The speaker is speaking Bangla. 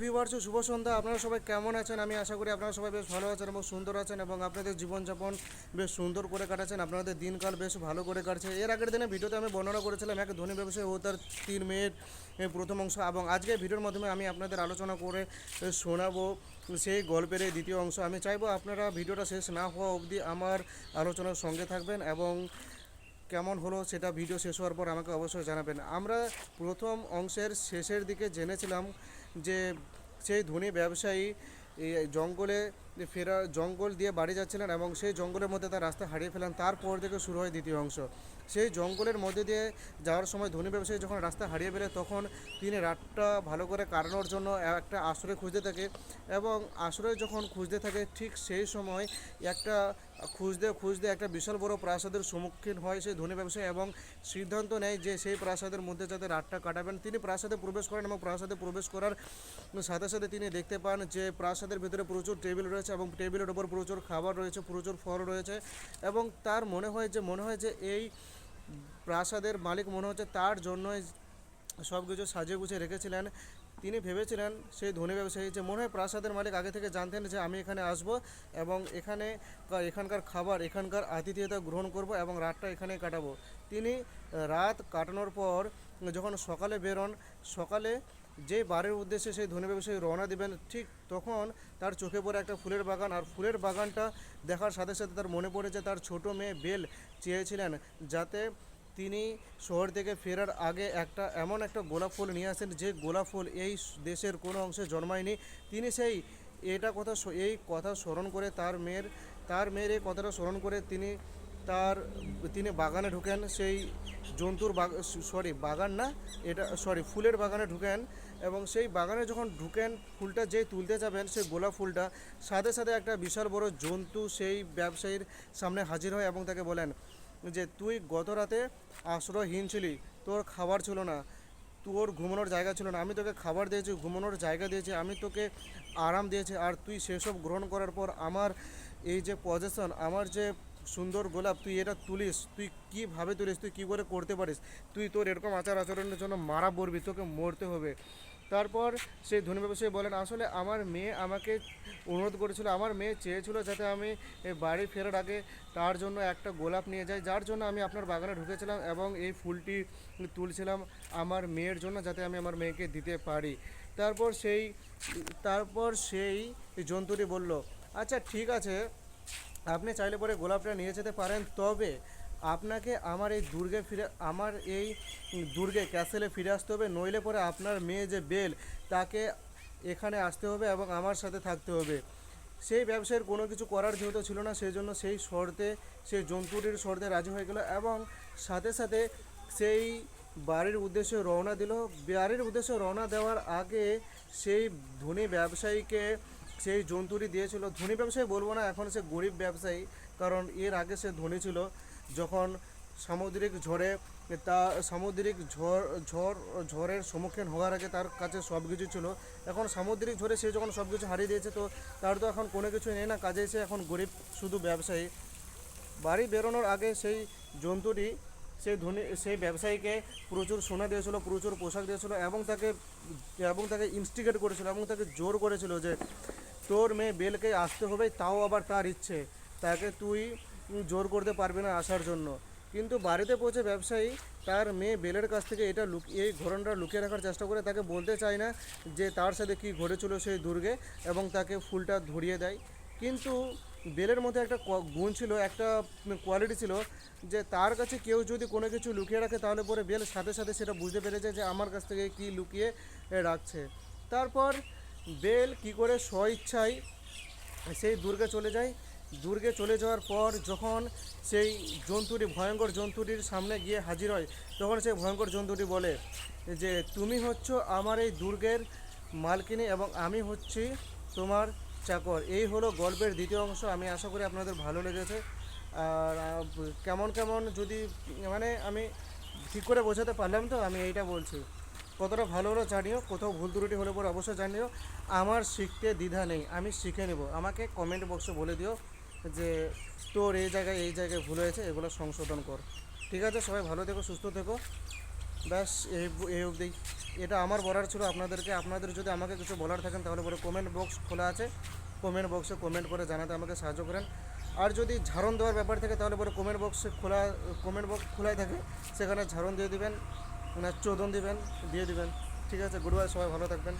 ভিউয়ার্স শুভ সন্ধ্যা। আপনারা সবাই কেমন আছেন? আমি আশা করি আপনারা সবাই বেশ ভালো আছেন এবং সুন্দর আছেন এবং আপনাদের জীবনযাপন বেশ সুন্দর করে কাটাচ্ছেন। আপনাদের দিনকাল বেশ ভালো করে কাটছে। এর আগের দিনে ভিডিওতে আমি বর্ণনা করেছিলাম এক ধনী ব্যবসায়ী ও তার 3 মেয়ের প্রথম অংশ, এবং আজকে ভিডিওর মাধ্যমে আমি আপনাদের আলোচনা করে শোনাবো সেই গল্পের এই দ্বিতীয় অংশ। আমি চাইবো আপনারা ভিডিওটা শেষ না হওয়া অবধি আমার আলোচনার সঙ্গে থাকবেন এবং কেমন হলো সেটা ভিডিও শেষ হওয়ার পর আমাকে অবশ্যই জানাবেন। আমরা প্রথম অংশের শেষের দিকে জেনেছিলাম যে সেই ধনী ব্যবসায়ী এই জঙ্গল দিয়ে বাড়ি যাচ্ছিলেন এবং সেই জঙ্গলের মধ্যে তার রাস্তা হারিয়ে ফেলেন। তারপর থেকে শুরু হয় দ্বিতীয় অংশ। সেই জঙ্গলের মধ্যে দিয়ে যাওয়ার সময় ধনী ব্যবসায়ী যখন রাস্তা হারিয়ে ফেলে তখন তিনি রাতটা ভালো করে কাটানোর জন্য একটা আশ্রয় খুঁজতে থাকে এবং আশ্রয় যখন খুঁজতে থাকে ঠিক সেই সময় একটা খুঁজতে খুঁজতে একটা বিশাল বড় প্রাসাদের সম্মুখীন হয় সেই ধনী ব্যবসায়ী এবং সিদ্ধান্ত নেয় যে সেই প্রাসাদের মধ্যে যাতে রাতটা কাটাবেন। তিনি প্রাসাদে প্রবেশ করেন এবং প্রাসাদে প্রবেশ করার সাথে সাথে তিনি দেখতে পান যে প্রাসাদের ভিতরে প্রচুর টেবিল রয়েছে এবং টেবিলের ওপর প্রচুর খাবার রয়েছে, প্রচুর ফল রয়েছে এবং তার মনে হয় যে এই প্রাসাদের মালিক মনে হচ্ছে তার জন্যই সব কিছু সাজিয়ে গুছিয়ে রেখেছিলেন। তিনি ভেবেছিলেন সেই ধনী ব্যবসায়ী যে মনে হয় প্রাসাদের মালিক আগে থেকে জানতেন যে আমি এখানে আসব এবং এখানকার খাবার, এখানকার আতিথেয়তা গ্রহণ করব এবং রাতটা এখানে কাটাবো। তিনি রাত কাটানোর পর যখন সকালে বেরোন, সকালে যে বাড়ির উদ্দেশ্যে সেই ধনী ব্যবসায়ী রওনা দিবেন ঠিক তখন তার চোখে পড়ে একটা ফুলের বাগান। আর ফুলের বাগানটা দেখার সাথে সাথে তার মনে পড়ে যে তার ছোট মেয়ে বেল চেয়েছিলেন যাতে তিনি শহর থেকে ফেরার আগে এমন একটা গোলাপ ফুল নিয়ে আসেন যে গোলাপ ফুল এই দেশের কোনো অংশে জন্মায়নি। তিনি এই কথা স্মরণ করে তার মেয়ের এই কথাটা স্মরণ করে তিনি বাগানে ঢুকেন। সেই ফুলের বাগানে ঢুকেন এবং সেই বাগানে যখন ঢুকেন ফুলটা যেই তুলতে যাবেন সেই গোলাপ ফুলটা সাথে সাথে একটা বিশাল বড় জন্তু সেই ব্যবসায়ীর সামনে হাজির হয় এবং তাকে বলেন যে তুই গত রাতে আশ্রয়হীন ছিলি, তোর খাবার ছিল না, তোর ঘুমানোর জায়গা ছিল না, আমি তোকে খাবার দিয়েছি, ঘুমানোর জায়গা দিয়েছি, আমি তোকে আরাম দিয়েছি, আর তুই সেসব গ্রহণ করার পর আমার এই যে পজেশন, আমার যে সুন্দর গোলাপ তুই এটা তুলিস, তুই কীভাবে তুলিস, তুই কী করে করতে পারিস, তুই তোর এরকম আচার আচরণের জন্য মারা পড়বি, তোকে মরতে হবে। তারপর সেই ধনী ব্যবসায়ী বলেন আসলে আমার মেয়ে আমাকে অনুরোধ করেছিল, আমার মেয়ে চেয়েছিল যাতে আমি এই বাড়ি ফেরার আগে তার জন্য একটা গোলাপ নিয়ে যাই, যার জন্য আমি আপনার বাগানে ঢুকেছিলাম এবং এই ফুলটি তুলছিলাম আমার মেয়ের জন্য যাতে আমি আমার মেয়েকে দিতে পারি। তারপর সেই জন্তুটি বলল আচ্ছা ঠিক আছে, আপনি চাইলে পরে গোলাপটা নিয়ে যেতে পারেন, তবে আপনাকে আমার এই দুর্গে ক্যাসেলে ফিরে আসতে হবে, নইলে পরে আপনার মেয়ে যে বেল তাকে এখানে আসতে হবে এবং আমার সাথে থাকতে হবে। সেই ব্যবসায়ীর কোনো কিছু করার যেহেতু ছিল না সেই জন্য সেই জন্তুটির শর্তে রাজি হয়ে গেল এবং সাথে সাথে সেই বাড়ির উদ্দেশ্যে রওনা দেওয়ার আগে সেই ধনী ব্যবসায়ীকে সেই জন্তুটি দিয়েছিল। ধনী ব্যবসায়ী বলবো না, এখন সে গরিব ব্যবসায়ী, কারণ এর আগে সে ধনী ছিল যখন সামুদ্রিক ঝড়ে ঝড়ের সম্মুখীন হওয়ার আগে তার কাছে সব কিছু ছিল। এখন সামুদ্রিক ঝড়ে সে যখন সব কিছু হারিয়ে দিয়েছে তো তার তো এখন কোনো কিছু নেই না, কাজে সে এখন গরিব শুধু ব্যবসায়ী। বাড়ি বেরোনোর আগে সেই জন্তুটি সেই ব্যবসায়ীকে প্রচুর সোনা দিয়েছিল, প্রচুর পোশাক দিয়েছিল এবং তাকে ইনস্টিগেট করেছিল এবং তাকে জোর করেছিল যে তোর মেয়ে বেলকে আসতে হবে, তাও আবার তার ইচ্ছে, তাকে তুই জোর করতে পারবি না আসার জন্য। কিন্তু বাড়িতে পৌঁছে ব্যবসায়ী তার মেয়ে বেলের কাছ থেকে এই ঘটনাটা লুকিয়ে রাখার চেষ্টা করে, তাকে বলতে চায় না যে তার সাথে কী ঘটেছিল সেই দুর্গে এবং তাকে ফুলটা ধরিয়ে দেয়। কিন্তু বেলের মধ্যে একটা গুণ ছিল, একটা কোয়ালিটি ছিল যে তার কাছে কেউ যদি কোনো কিছু লুকিয়ে রাখে তাহলে পরে বেল সাথে সাথে সেটা বুঝতে পেরে যায় যে আমার কাছ থেকে কী লুকিয়ে রাখছে। তারপর বেল কী করে স্বইচ্ছায় সেই দুর্গে চলে যাওয়ার পর যখন সেই ভয়ঙ্কর জন্তুটির সামনে গিয়ে হাজির হয় তখন সেই ভয়ঙ্কর জন্তুটি বলে যে তুমি হচ্ছ আমার এই দুর্গের মালকিনী এবং আমি হচ্ছি তোমার চাকর। এই হলো গল্পের দ্বিতীয় অংশ। আমি আশা করি আপনাদের ভালো লেগেছে। আর কেমন যদি আমি ঠিক করে বোঝাতে পারলাম তো, আমি এইটা বলছি। কতটা ভালো হলো জানিও, কোথাও ভুল ত্রুটি হলে পরে অবশ্যই জানিও। আমার শিখতে দ্বিধা নেই, আমি শিখে নেব। আমাকে কমেন্ট বক্সে বলে দিও যে তোর এই জায়গায় ভুল হয়েছে, এগুলো সংশোধন কর। ঠিক আছে, সবাই ভালো থেকো, সুস্থ থেকো। ব্যাস এই অবধি, এটা আমার বলার ছিল আপনাদেরকে। আপনাদের যদি আমাকে কিছু বলার থাকেন তাহলে পরে কমেন্ট বক্স খোলা আছে, কমেন্ট বক্সে কমেন্ট করে জানাতে আমাকে সাহায্য করেন। আর যদি ঝাড়ন দেওয়ার ব্যাপার থাকে তাহলে পরে কমেন্ট বক্স খোলাই থাকে, সেখানে ঝাড়ন দিয়ে দিবেন, চোদন দিবেন, দিয়ে দিবেন। ঠিক আছে, গুড বাই, সবাই ভালো থাকবেন।